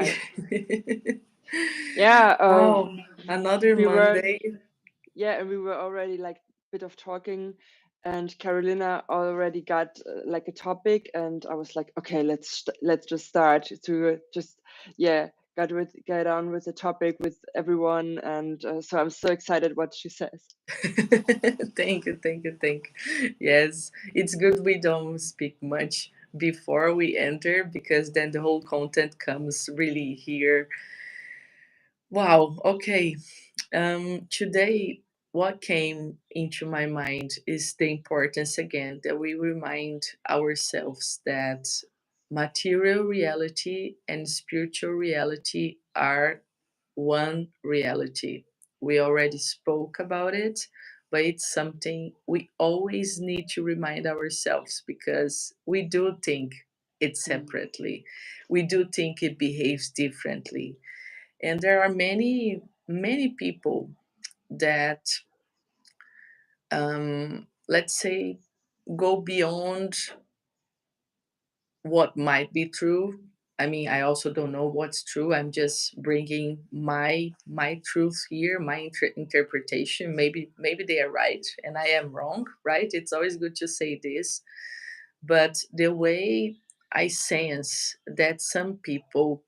Hi. Yeah, Wow, another we were Monday. and we were already like bit of talking, and Carolina already got like a topic, and I was like, okay, let's just start to just get on with the topic with everyone, and so I'm so excited what she says. Thank you, thank you, thank you. Yes, it's good we don't speak much before we enter because then the whole content comes really here. Wow, okay. Today, what came into my mind is the importance again that we remind ourselves that material reality and spiritual reality are one reality. We already spoke about it, but it's something we always need to remind ourselves because we do think it Mm. separately. We do think it behaves differently. And there are many people that, let's say, go beyond what might be true. I mean, I also don't know what's true. I'm just bringing my truth here, my interpretation. Maybe they are right and I am wrong, right? It's always good to say this, but the way I sense that some people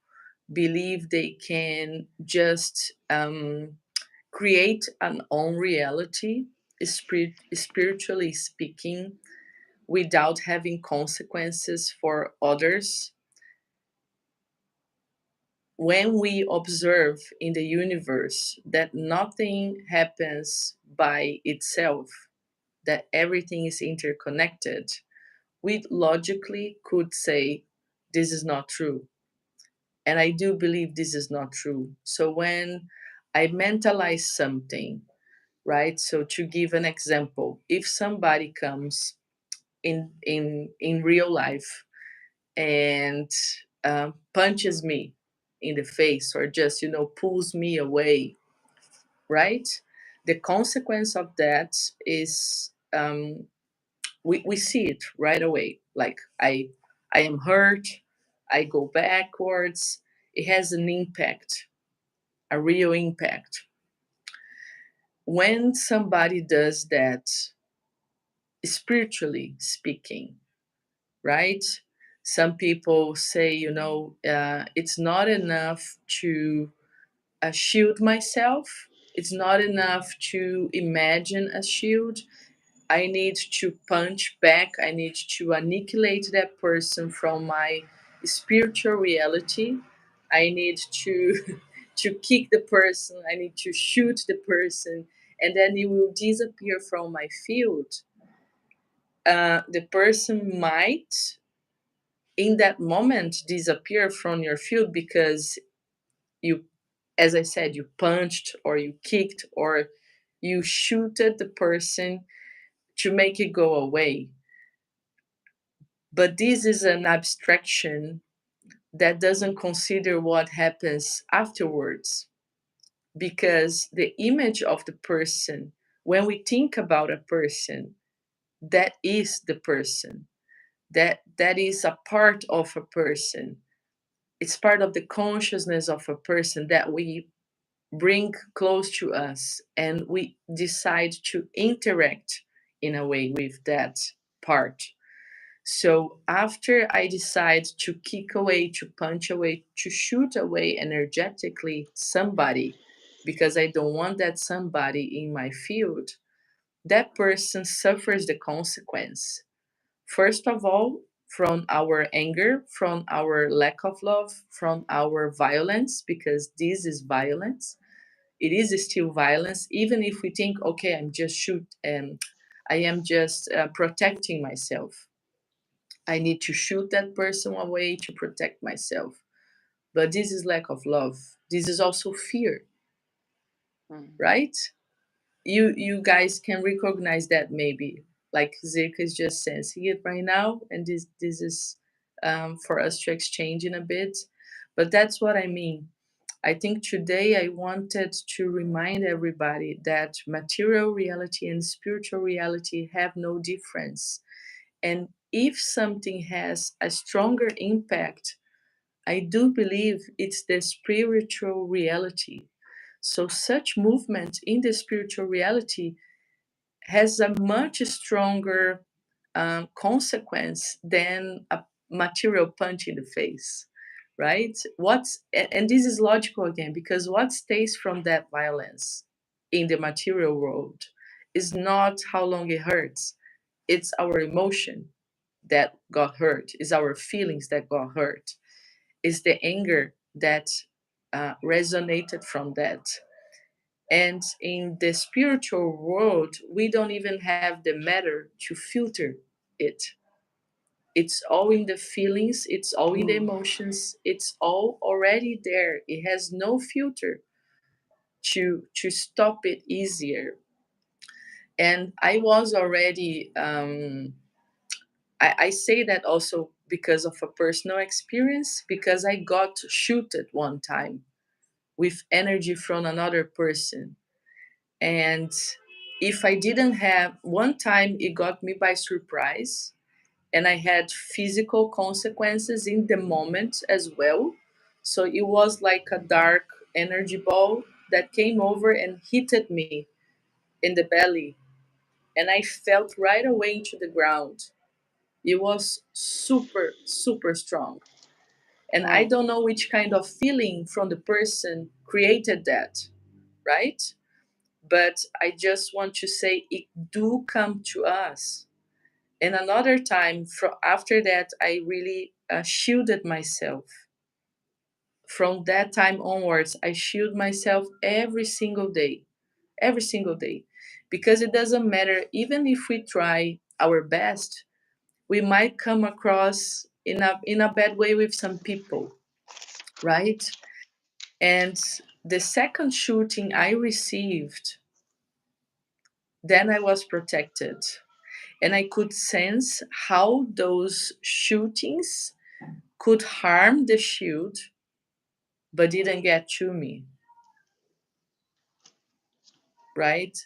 believe they can just create an own reality, spiritually speaking, without having consequences for others. When we observe in the universe that nothing happens by itself, that everything is interconnected, we logically could say this is not true. And I do believe this is not true. So when I mentalize something, right? So to give an example, if somebody comes in real life and punches me in the face or just pulls me away, right? The consequence of that is we see it right away. Like I am hurt, I go backwards. It has an impact, a real impact. When somebody does that, spiritually speaking, right? Some people say, it's not enough to shield myself. It's not enough to imagine a shield. I need to punch back. I need to annihilate that person from my spiritual reality. I need to to kick the person. I need to shoot the person, and then it will disappear from my field. The person might in that moment disappear from your field because you, as I said, you punched or you kicked or you shooted the person to make it go away. But this is an abstraction that doesn't consider what happens afterwards, because the image of the person, when we think about a person, that is the person, that is a part of a person. It's part of the consciousness of a person that we bring close to us, and we decide to interact in a way with that part. So after I decide to kick away, to punch away, to shoot away energetically somebody, because I don't want that somebody in my field, that person suffers the consequence. First of all, from our anger, from our lack of love, from our violence, because this is violence. It is still violence, even if we think, okay, I'm just shoot and I am just protecting myself. I need to shoot that person away to protect myself. But this is lack of love. This is also fear, Mm. right? You guys can recognize that maybe, like Zeke is just sensing it right now, and this is for us to exchange in a bit. But that's what I mean. I think today I wanted to remind everybody that material reality and spiritual reality have no difference. And if something has a stronger impact I do believe it's the spiritual reality. So, such movement in the spiritual reality has a much stronger consequence than a material punch in the face, right? And this is logical again, because what stays from that violence in the material world is not how long it hurts, it's our emotion that got hurt, is our feelings that got hurt, is the anger that resonated from that. And in the spiritual world, we don't even have the matter to filter it. It's all in the feelings, it's all in the Ooh. emotions, it's all already there. It has no filter to stop it easier. And I was already, I say that also because of a personal experience, because I got shooted one time with energy from another person. And if I didn't have one time, it got me by surprise, and I had physical consequences in the moment as well. So it was like a dark energy ball that came over and hit me in the belly, and I felt right away into the ground. It was super, super strong. And I Wow. don't know which kind of feeling from the person created that, right? But I just want to say it do come to us. And another time, after that, I really shielded myself. From that time onwards, I shield myself every single day, because it doesn't matter. Even if we try our best, we might come across in a bad way with some people, right? And the second shooting I received, then I was protected. And I could sense how those shootings could harm the shield, but didn't get to me, right?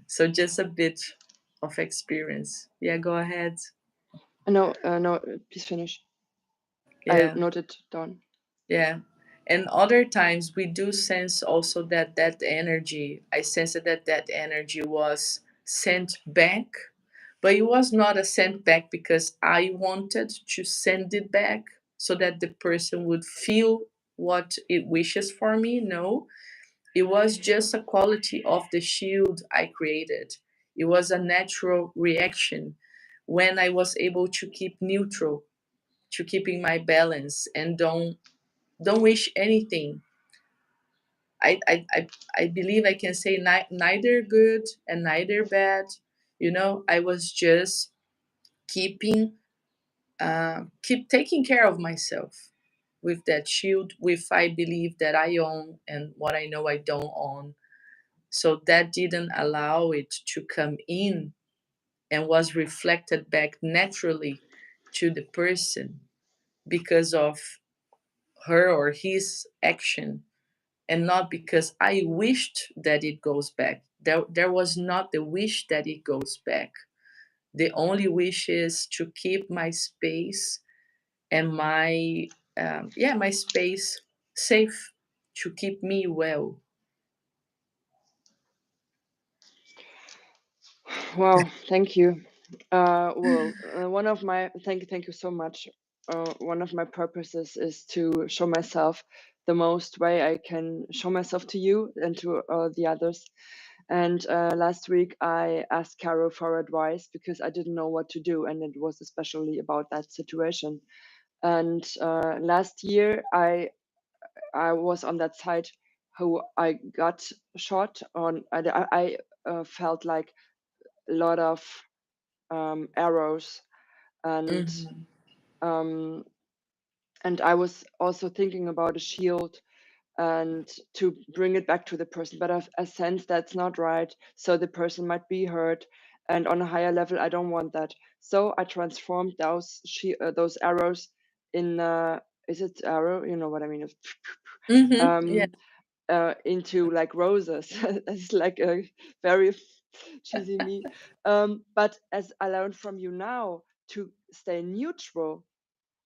So just a bit of experience. Yeah, go ahead. No, no, please finish. I Yeah, noted down. yeah. And other times we do sense also that that energy, I sensed that that energy was sent back, but it was not a sent back because I wanted to send it back so that the person would feel what it wishes for me. No, it was just a quality of the shield I created. It was a natural reaction when I was able to keep neutral, to keeping my balance and don't wish anything. I believe I can say neither good and neither bad. You know, I was just keeping keep taking care of myself with that shield, with I believe that I own and what I know I don't own. So that didn't allow it to come in and was reflected back naturally to the person because of her or his action, and not because I wished that it goes back. There was not the wish that it goes back. The only wish is to keep my space and my space safe, to keep me well. Wow, thank you. Well, one of my thank you so much. One of my purposes is to show myself the most way I can show myself to you and to the others. And last week I asked Caro for advice because I didn't know what to do, and it was especially about that situation. And last year I was on that side who I got shot on. I felt like a lot of arrows, and Hmm. um, and I was also thinking about a shield and to bring it back to the person, but I sense that's not right. So the person might be hurt, and on a higher level, I don't want that. So I transformed those arrows in is it arrow? You know what I mean? Yeah. Um, into like roses. It's like a very cheesy me. But as I learned from you now to stay neutral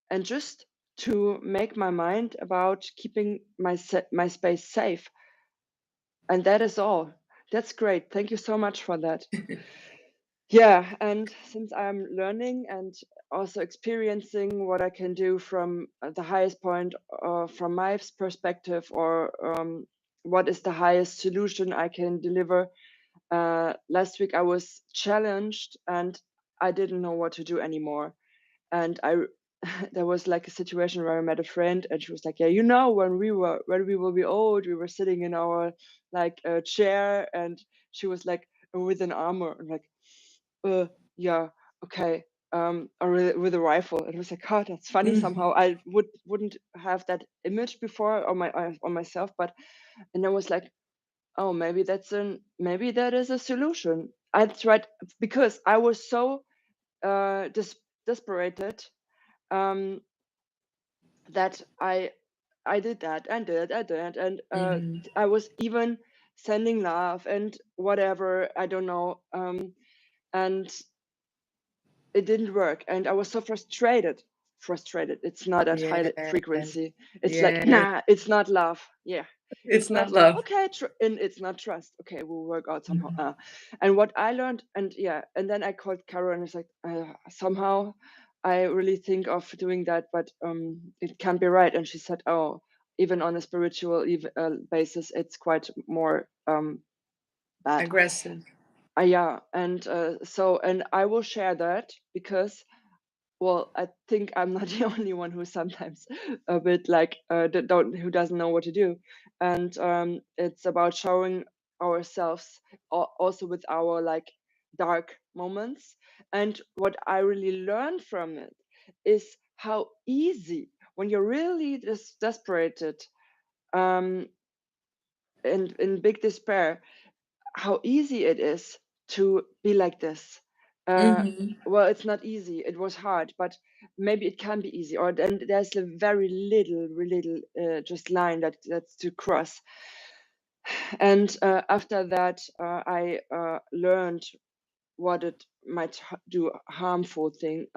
and just to make my mind about keeping my space safe. And that is all. That's great. Thank you so much for that. Yeah, and since I'm learning and also experiencing what I can do from the highest point, from my perspective, or what is the highest solution I can deliver, last week I was challenged and I didn't know what to do anymore. And there was like a situation where I met a friend and she was like, yeah, you know, when we will be old, we were sitting in our like chair, and she was like with an armor, and like, yeah, okay, or with a rifle. It was like, oh, that's funny. Somehow I wouldn't have that image before on myself, but and I was like, oh, maybe that is a solution. I tried, because I was so desperate, that I did that and did and I was even sending love and whatever, I don't know, and it didn't work, and I was so frustrated. It's not at high Yeah. frequency. It's like, Yeah. nah, it's not love. Yeah, It's it's not not love. okay, and it's not trust. Okay, we'll work out somehow. And what I learned, and yeah, and then I called Carol and it's like, somehow I really think of doing that, but it can't be right. And she said, oh, even on a spiritual basis, it's quite more bad. Aggressive. Yeah, and so, and I will share that because, well, I think I'm not the only one who's sometimes a bit like who doesn't know what to do, and it's about showing ourselves also with our like dark moments. And what I really learned from it is how easy, when you're really desperate, and in big despair, how easy it is to be like this. Well, it's not easy. It was hard, but maybe it can be easy. Or then there's a very little just line that's to cross. And after that, I learned what it might do harmful thing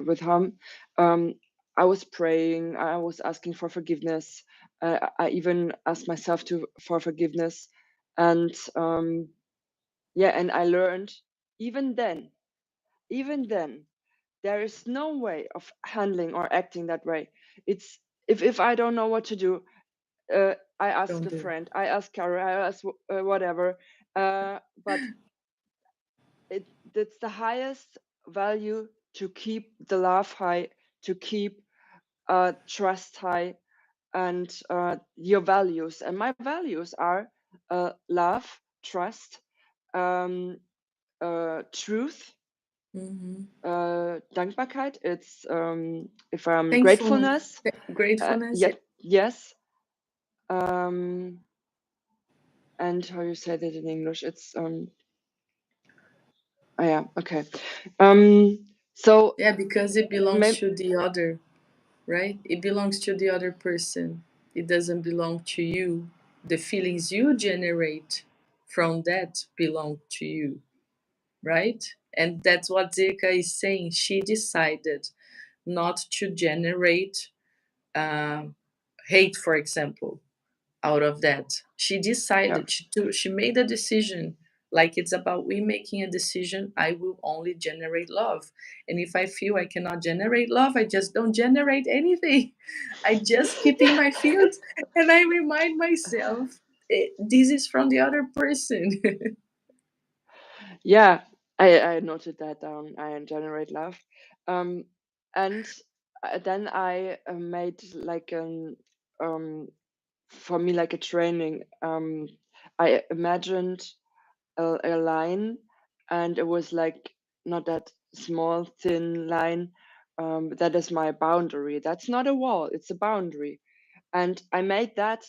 with harm. Um, I was praying. I was asking for forgiveness. I even asked myself for forgiveness, and yeah, and I learned even then, there is no way of handling or acting that way. It's if I don't know what to do, I ask Don't a do. friend, I ask Carol, I ask whatever. But it's the highest value to keep the love high, to keep trust high, and your values. And my values are love, trust, um, truth, Dankbarkeit. It's if I'm Thankfulness. gratefulness. Gratefulness. Yeah, yes. And how you say that in English? It's oh yeah, okay. So Yeah, because it belongs maybe, to the other, right? It belongs to the other person. It doesn't belong to you. The feelings you generate from that belong to you, right? And that's what Zika is saying. She decided not to generate hate, for example, out of that. She yeah, decided, she made a decision. Like it's about we making a decision, I will only generate love. And if I feel I cannot generate love, I just don't generate anything. I just keep in my field and I remind myself, this is from the other person. yeah. I noted that down. I generate love, and then I made like an for me like a training. I imagined a line, and it was like not that small thin line. That is my boundary. That's not a wall, it's a boundary. And I made that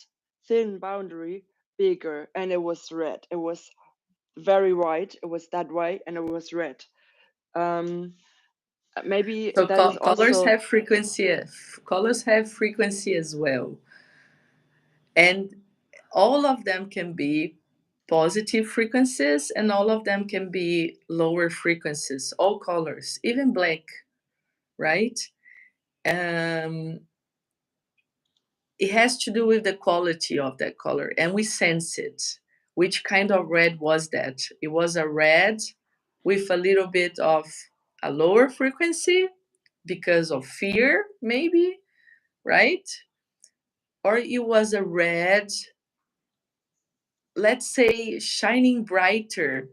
thin boundary bigger, and it was red. It was very white. It was that way, and it was red. um Maybe So that is colors also, have frequency. Colors have frequency as well, and all of them can be positive frequencies, and all of them can be lower frequencies. All colors, even black, right? Um, it has to do with the quality of that color, and we sense it. Which kind of red was that? It was a red with a little bit of a lower frequency because of fear, maybe, right? Or it was a red, let's say, shining brighter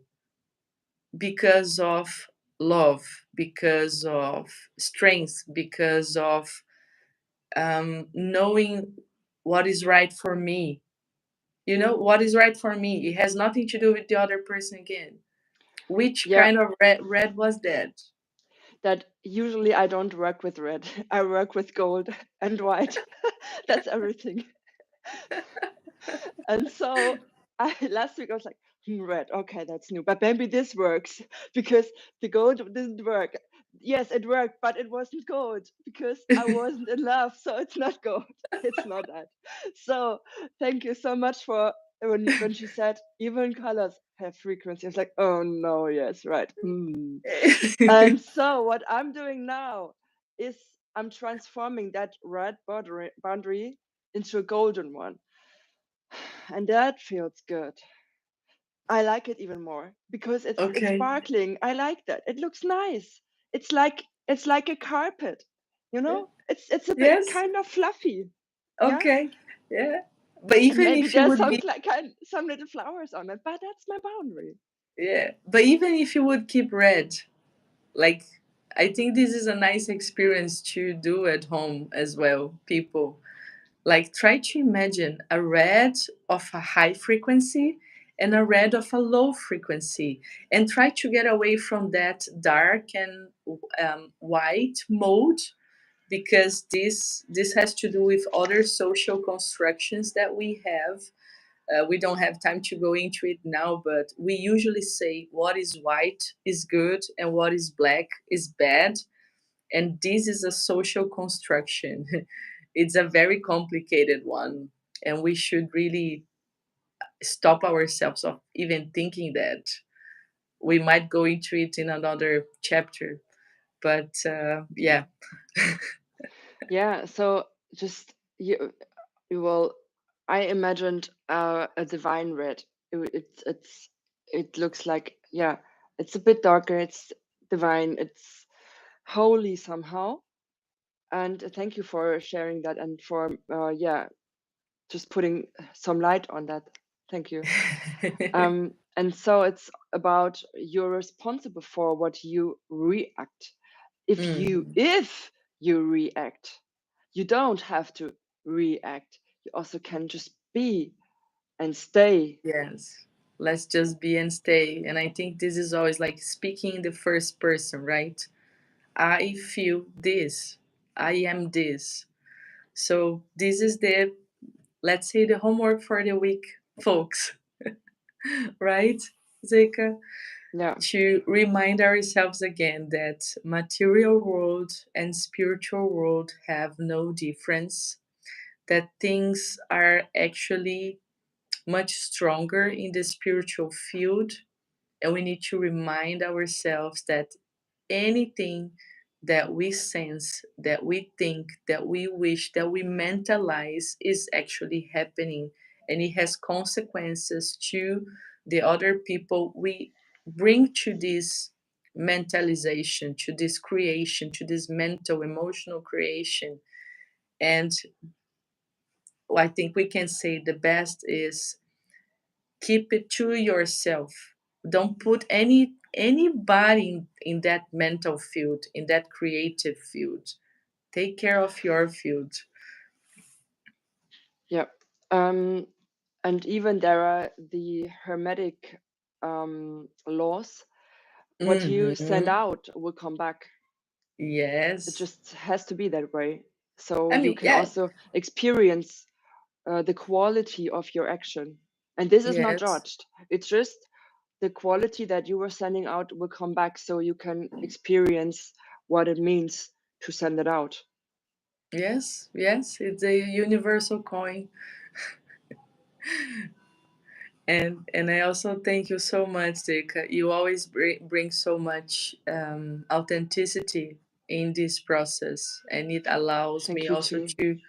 because of love, because of strength, because of knowing what is right for me. You know, what is right for me? It has nothing to do with the other person again. Which Yeah, kind of red was that? that usually I don't work with red. I work with gold and white. That's everything. And so I last week I was like, red, okay, that's new. But maybe this works because the gold didn't work. Yes, it worked, but it wasn't gold because I wasn't in love. So it's not gold. It's not that. So thank you so much for when she said even colors have frequency. I was like, oh no, yes, right. And so what I'm doing now is I'm transforming that red boundary into a golden one. And that feels good. I like it even more because it's Okay. sparkling. I like that. It looks nice. It's like a carpet, you Yeah. know? It's a bit Yes. kind of fluffy. Yeah. Okay. Yeah. But And even maybe if you there's would some be, some little flowers on it, but that's my boundary. yeah. But even if you would keep red, like, I think this is a nice experience to do at home as well, people. Like, try to imagine a red of a high frequency and a red of a low frequency, and try to get away from that dark and white mode, because this has to do with other social constructions that we have. We don't have time to go into it now, but we usually say what is white is good and what is black is bad, and this is a social construction. It's a very complicated one, and we should really stop ourselves of even thinking that. We might go into it in another chapter, but yeah. Yeah, so just you will I imagined a divine red. It looks like, yeah, it's a bit darker, it's divine, it's holy somehow. And thank you for sharing that and for yeah, just putting some light on that. Thank you. And so it's about you're responsible for what you react. Mhm. If you react, you don't have to react. You also can just be and stay. Yes. Let's just be and stay. And I think this is always like speaking in the first person, right? I feel this. I am this. So this is the, let's say, the homework for the week, folks. Right, Zeka? Yeah. To remind ourselves again that material world and spiritual world have no difference, that things are actually much stronger in the spiritual field, and we need to remind ourselves that anything that we sense, that we think, that we wish, that we mentalize is actually happening, and it has consequences to the other people we bring to this mentalization, to this creation, to this mental, emotional creation. And I think we can say the best is keep it to yourself. Don't put anybody in that mental field, in that creative field. Take care of your field. Yeah. Um, and even there are the hermetic laws. What you send Hmm. out will come back. It Yes. just has to be that way. So I you mean, can yeah. also experience the quality of your action. And this is not Yes. judged. It's just the quality that you were sending out will come back so you can experience what it means to send it out. Yes. Yes. It's a universal coin. And I also thank you so much, Zika. You always bring so much authenticity in this process, and it allows Thank me you also too.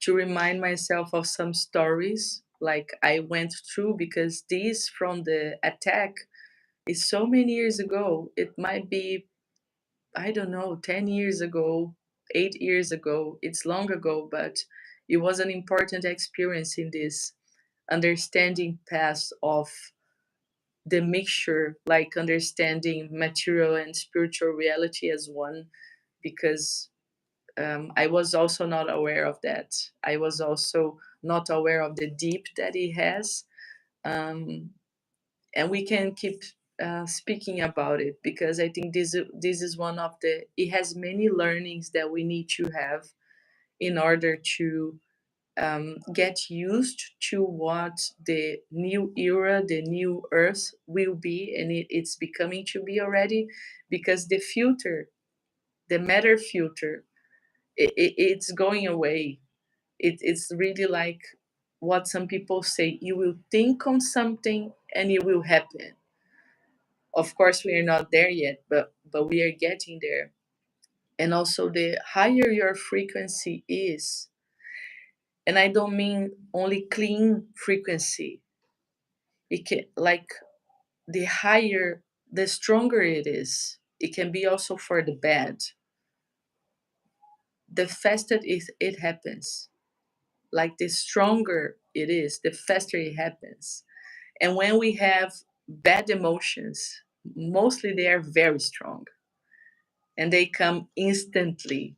to remind myself of some stories like I went through, because this from the attack is so many years ago. It might be, I don't know, 10 years ago, 8 years ago. It's long ago, but it was an important experience in this understanding path of the mixture, like understanding material and spiritual reality as one, because I was also not aware of that. I was also not aware of the deep that it has. Um, and we can keep speaking about it, because I think this is one of the, it has many learnings that we need to have in order to get used to what the new era, the new earth will be, and it's becoming to be already, because the filter, the matter filter, it's going away. It's really like what some people say, you will think on something and it will happen. Of course we are not there yet, but we are getting there. And also, the higher your frequency is, and I don't mean only clean frequency, it can, like, the higher, the stronger it is, it can be also for the bad, the faster it happens. Like, the stronger it is, the faster it happens. And when we have bad emotions, mostly they are very strong and they come instantly.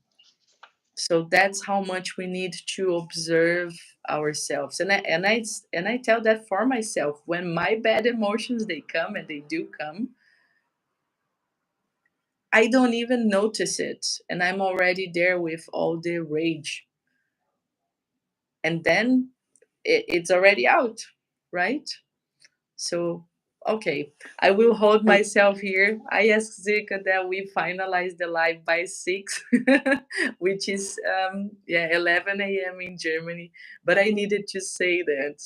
So that's how much we need to observe ourselves. And I tell that for myself, when my bad emotions, they come, and they do come, I don't even notice it, and I'm already there with all the rage, and then it's already out, right? So, okay, I will hold And myself here. I asked Zika that we finalize the live by 6, which is 11 a.m. in Germany. But I needed to say that.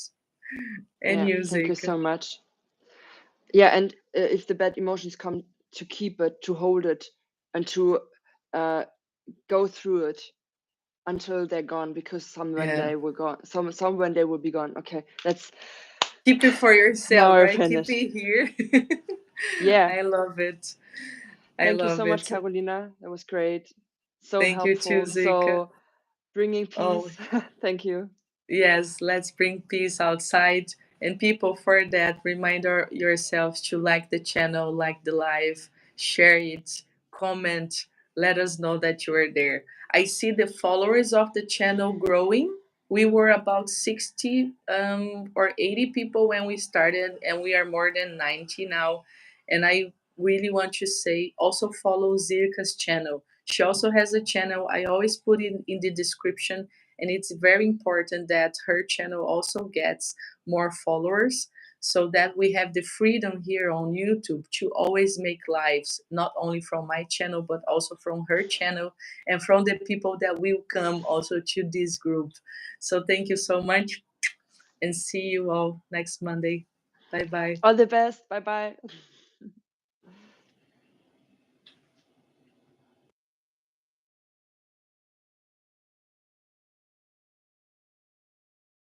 And yeah, you, thank you Zika? so much. Yeah, and if the bad emotions come, to keep it, to hold it, and to go through it until they're gone, because some when Yeah. they will gone, some when they will be gone. Okay, that's Keep it for now yourself, we're right? Keep finished. it here. Yeah, I love it. I thank you love so much, it. Carolina. That was great. So Thank you too, helpful. Zika. So bringing Oh, peace. Thank you. yes, let's bring peace outside. And people, for that, yourselves to like the channel, like the live, share it, comment, let us know that you are there. I see the followers of the channel growing. We were about 60 or 80 people when we started, and we are more than 90 now. And I really want to say, also follow Zirka's channel. She also has a channel. I always put it in the description, and it's very important that her channel also gets more followers, so that we have the freedom here on YouTube to always make lives, not only from my channel but also from her channel, and from the people that will come also to this group. So thank you so much, and see you all next Monday. Bye bye. All the best. Bye bye.